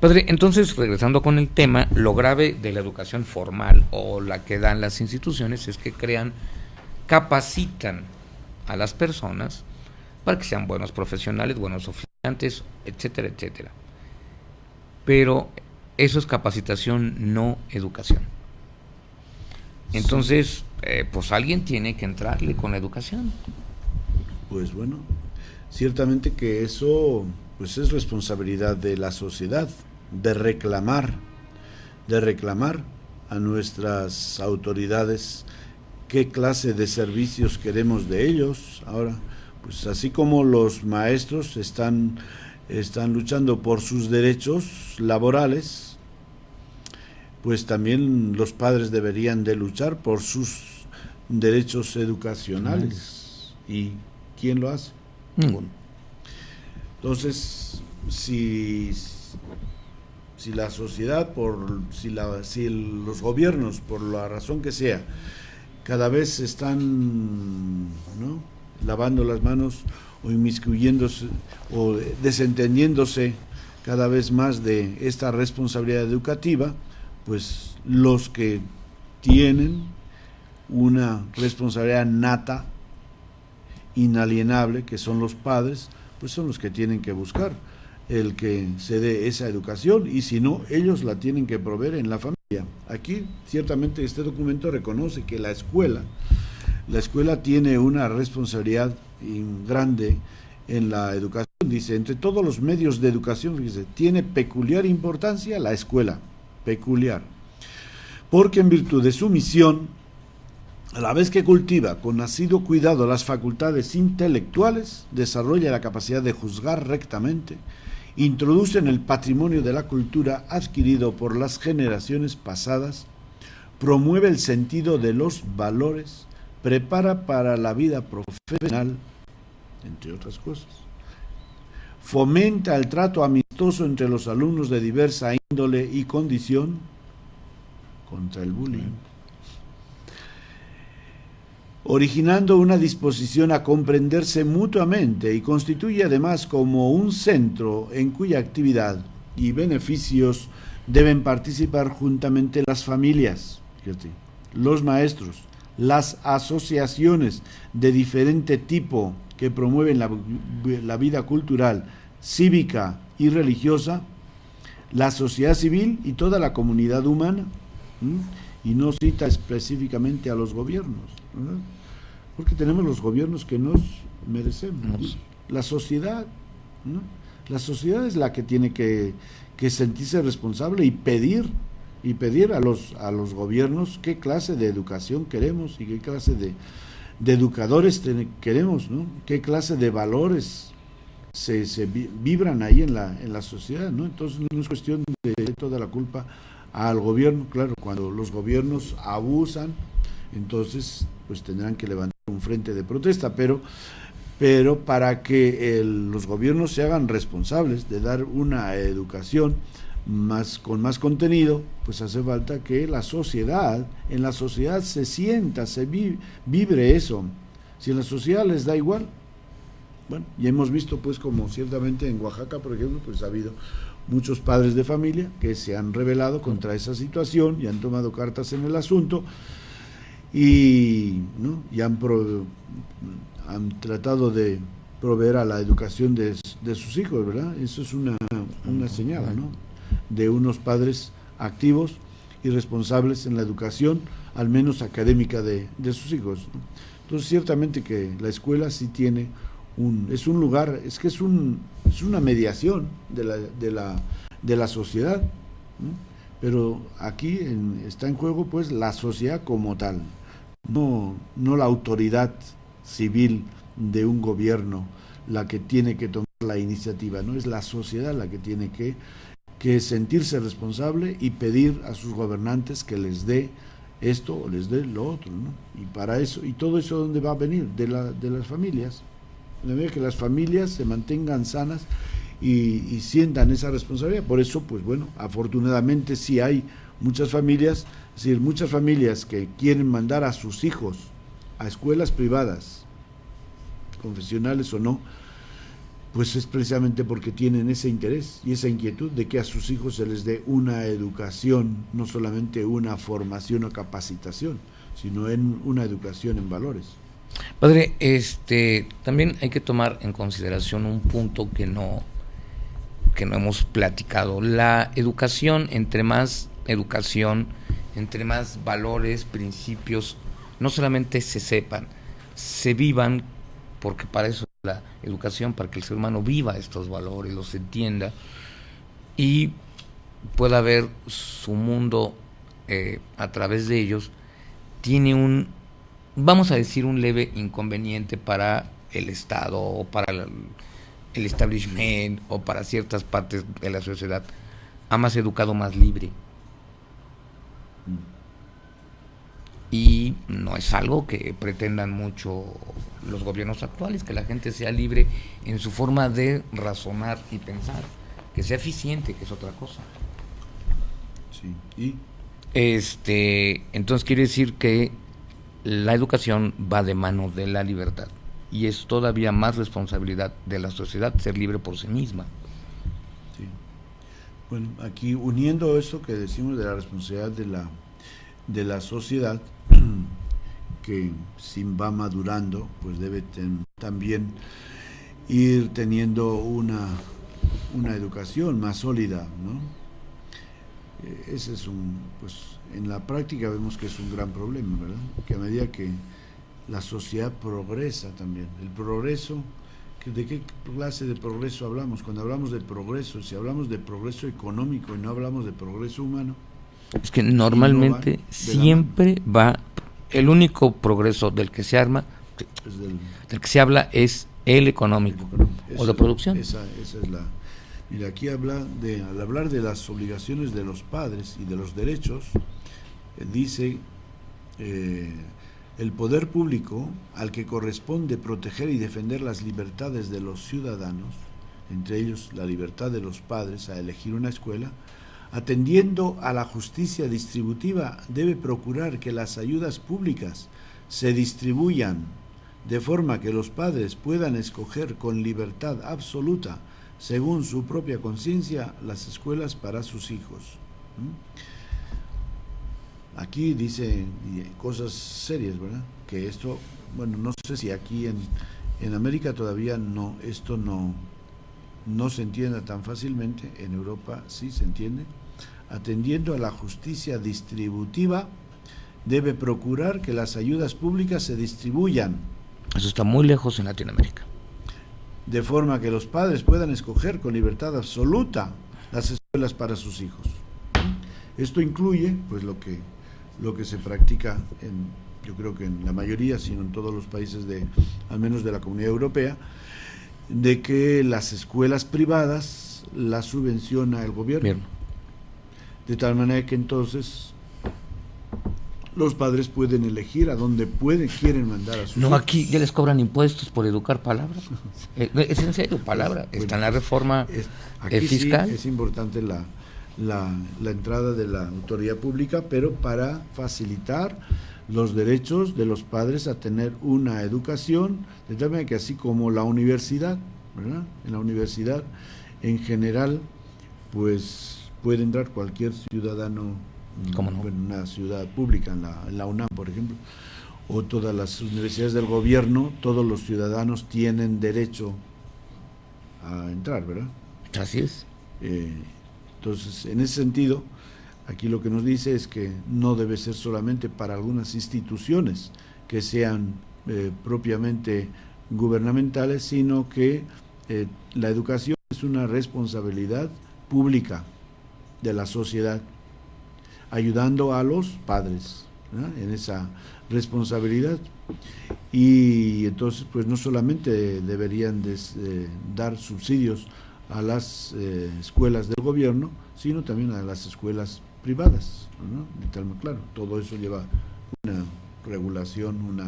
Padre, entonces, regresando con el tema, lo grave de la educación formal o la que dan las instituciones es que capacitan a las personas para que sean buenos profesionales, buenos oficiantes, etcétera, etcétera. Pero eso es capacitación, no educación. Entonces, pues alguien tiene que entrarle con la educación. Pues bueno, ciertamente que eso pues es responsabilidad de la sociedad, de reclamar a nuestras autoridades qué clase de servicios queremos de ellos. Ahora, pues así como los maestros están luchando por sus derechos laborales, pues también los padres deberían de luchar por sus derechos educacionales. ¿Y quién lo hace? Ninguno. Entonces, si la sociedad, si los gobiernos, por la razón que sea, cada vez están, ¿no?, lavando las manos o inmiscuyéndose o desentendiéndose cada vez más de esta responsabilidad educativa, pues los que tienen una responsabilidad nata, inalienable, que son los padres, pues son los que tienen que buscar el que se dé esa educación, y si no, ellos la tienen que proveer en la familia. Aquí, ciertamente, este documento reconoce que la escuela tiene una responsabilidad grande en la educación. Dice, entre todos los medios de educación, fíjese, tiene peculiar importancia la escuela, peculiar, porque en virtud de su misión, a la vez que cultiva con asiduo cuidado las facultades intelectuales, desarrolla la capacidad de juzgar rectamente, introduce en el patrimonio de la cultura adquirido por las generaciones pasadas, promueve el sentido de los valores, prepara para la vida profesional, entre otras cosas, fomenta el trato amistoso entre los alumnos de diversa índole y condición, contra el bullying, originando una disposición a comprenderse mutuamente, y constituye además como un centro en cuya actividad y beneficios deben participar juntamente las familias, fíjate, los maestros, las asociaciones de diferente tipo que promueven la vida cultural, cívica y religiosa, la sociedad civil y toda la comunidad humana. Y no cita específicamente a los gobiernos, ¿verdad?, porque tenemos los gobiernos que nos merecemos. La sociedad, ¿no? La sociedad es la que tiene que sentirse responsable y pedir a los gobiernos qué clase de educación queremos y qué clase de educadores queremos, ¿no? Qué clase de valores se vibran ahí en la sociedad, ¿no? Entonces no es cuestión de toda la culpa al gobierno. Claro, cuando los gobiernos abusan, entonces pues tendrán que levantar un frente de protesta, pero para que los gobiernos se hagan responsables de dar una educación con más contenido, pues hace falta que en la sociedad se sienta, vibre eso. Si en la sociedad les da igual, bueno, ya hemos visto pues como ciertamente en Oaxaca, por ejemplo, pues ha habido muchos padres de familia que se han rebelado contra esa situación y han tomado cartas en el asunto y han tratado de proveer a la educación de sus hijos, ¿verdad? Eso es una señal, ¿no?, de unos padres activos y responsables en la educación, al menos académica, de sus hijos, ¿no? Entonces, ciertamente que la escuela sí tiene es un lugar, es una mediación de la sociedad, ¿no? Pero aquí está en juego pues la sociedad como tal, no la autoridad civil de un gobierno la que tiene que tomar la iniciativa, no es la sociedad la que tiene que sentirse responsable y pedir a sus gobernantes que les dé esto o les dé lo otro, ¿no? Y para eso, y todo eso, ¿dónde va a venir? De las familias. De manera que las familias se mantengan sanas y sientan esa responsabilidad. Por eso, pues bueno, afortunadamente sí hay muchas familias, es decir, muchas familias que quieren mandar a sus hijos a escuelas privadas, confesionales o no, pues es precisamente porque tienen ese interés y esa inquietud de que a sus hijos se les dé una educación, no solamente una formación o capacitación, sino en una educación en valores. Padre, también hay que tomar en consideración un punto que no hemos platicado. La educación, entre más valores, principios, no solamente se sepan, se vivan, porque para eso es la educación, para que el ser humano viva estos valores, los entienda y pueda ver su mundo a través de ellos. Tiene vamos a decir, un leve inconveniente para el Estado o para el establishment o para ciertas partes de la sociedad. A más educado, más libre. Y no es algo que pretendan mucho los gobiernos actuales, que la gente sea libre en su forma de razonar y pensar, que sea eficiente, que es otra cosa. Sí. ¿Y? Entonces quiere decir que la educación va de mano de la libertad y es todavía más responsabilidad de la sociedad ser libre por sí misma. Sí. Bueno, aquí uniendo eso que decimos de la responsabilidad de la sociedad, que si va madurando, pues debe también ir teniendo una educación más sólida, ¿no? Ese es pues en la práctica vemos que es un gran problema, ¿verdad? Que a medida que la sociedad progresa también, el progreso, ¿de qué clase de progreso hablamos? Cuando hablamos de progreso, si hablamos de progreso económico y no hablamos de progreso humano, es que normalmente siempre va, el único progreso del que se arma, del que se habla, es el económico o de producción. Esa es la... Mira, aquí al hablar de las obligaciones de los padres y de los derechos, dice el poder público, al que corresponde proteger y defender las libertades de los ciudadanos, entre ellos la libertad de los padres a elegir una escuela, atendiendo a la justicia distributiva, debe procurar que las ayudas públicas se distribuyan de forma que los padres puedan escoger con libertad absoluta, según su propia conciencia, las escuelas para sus hijos. Aquí dice cosas serias, ¿verdad? Que esto, bueno, no sé si aquí en América todavía esto no se entienda tan fácilmente. En Europa sí se entiende. Atendiendo a la justicia distributiva, debe procurar que las ayudas públicas se distribuyan. Eso está muy lejos en Latinoamérica. De forma que los padres puedan escoger con libertad absoluta las escuelas para sus hijos. Esto incluye, pues, lo que se practica yo creo que en la mayoría, sino en todos los países al menos de la Comunidad Europea, de que las escuelas privadas las subvenciona el gobierno. Bien. De tal manera que entonces los padres pueden elegir a dónde quieren mandar a sus hijos. No, aquí ya les cobran impuestos por educar palabra. Es en serio, palabra. Bueno, está en la reforma fiscal. Sí, es importante la entrada de la autoridad pública, pero para facilitar los derechos de los padres a tener una educación, de tal manera que así como la universidad, ¿verdad? En la universidad en general, pues puede entrar cualquier ciudadano. ¿Cómo no? En una ciudad pública, en la UNAM, por ejemplo, o todas las universidades del gobierno, todos los ciudadanos tienen derecho a entrar, ¿verdad? Así es. Entonces, en ese sentido, aquí lo que nos dice es que no debe ser solamente para algunas instituciones que sean propiamente gubernamentales, sino que la educación es una responsabilidad pública de la sociedad, ayudando a los padres, ¿no?, en esa responsabilidad. Y entonces, pues no solamente deberían dar subsidios a las escuelas del gobierno, sino también a las escuelas privadas, ¿no? Claro, todo eso lleva una regulación,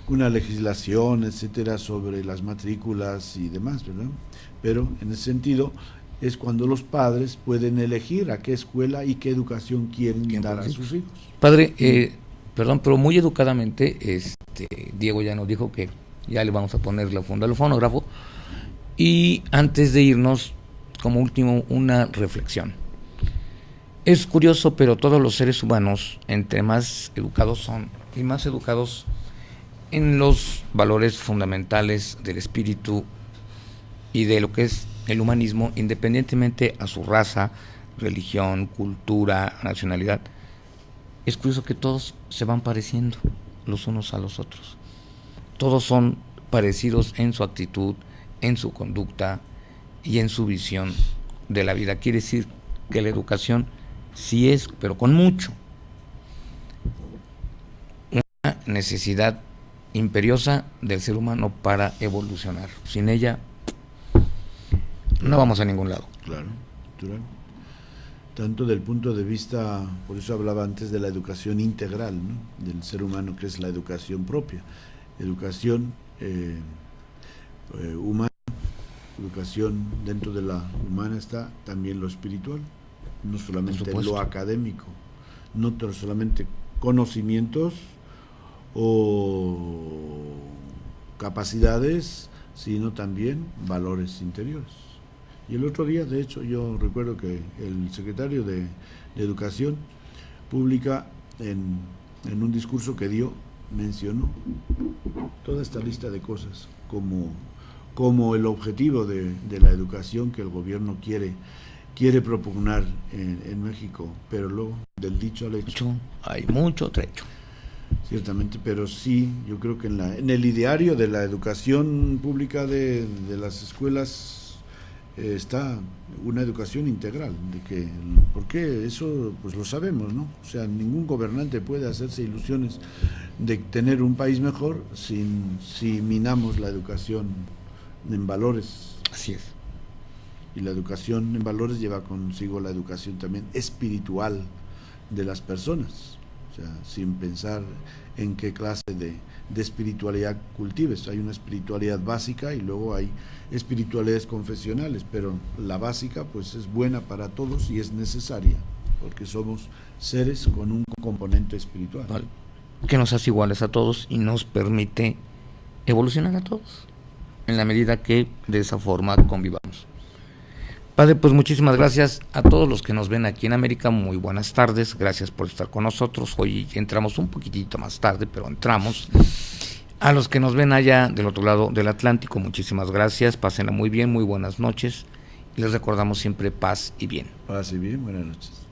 una legislación, etcétera, sobre las matrículas y demás, ¿verdad? Pero en ese sentido es cuando los padres pueden elegir a qué escuela y qué educación quieren dar a sus hijos. Padre, perdón, pero muy educadamente, Diego ya nos dijo que ya le vamos a poner la funda al fonógrafo, Y antes de irnos, como último, una reflexión. Es curioso, pero todos los seres humanos, entre más educados son y más educados en los valores fundamentales del espíritu y de lo que es el humanismo, independientemente a su raza, religión, cultura, nacionalidad, es curioso que todos se van pareciendo los unos a los otros. Todos son parecidos en su actitud, en su conducta y en su visión de la vida. Quiere decir que la educación sí es, pero con mucho, una necesidad imperiosa del ser humano para evolucionar. Sin ella no vamos a ningún lado. Claro, natural. Tanto del punto de vista, por eso hablaba antes de la educación integral, ¿no?, del ser humano, que es la educación propia, educación humana, educación dentro de la humana está también lo espiritual, no solamente lo académico, no solamente conocimientos o capacidades, sino también valores interiores. Y el otro día, de hecho, yo recuerdo que el secretario de Educación Pública, en un discurso que dio, mencionó toda esta lista de cosas como el objetivo de la educación que el gobierno quiere propugnar en México, pero luego, del dicho al hecho, hay mucho trecho. Ciertamente, pero sí, yo creo que en el ideario de la educación pública de las escuelas está una educación integral, porque eso pues lo sabemos, ¿no? O sea, ningún gobernante puede hacerse ilusiones de tener un país mejor si minamos la educación en valores. Así es. Y la educación en valores lleva consigo la educación también espiritual de las personas. O sea, sin pensar en qué clase de espiritualidad cultives. Hay una espiritualidad básica y luego hay espiritualidades confesionales, pero la básica pues es buena para todos y es necesaria, porque somos seres con un componente espiritual. Vale. Que nos hace iguales a todos y nos permite evolucionar a todos, en la medida que de esa forma convivamos. Padre, pues muchísimas gracias a todos los que nos ven aquí en América, muy buenas tardes, gracias por estar con nosotros. Hoy entramos un poquitito más tarde, pero entramos. A los que nos ven allá del otro lado del Atlántico, muchísimas gracias, pásenla muy bien, muy buenas noches, y les recordamos siempre paz y bien. Paz y bien, buenas noches.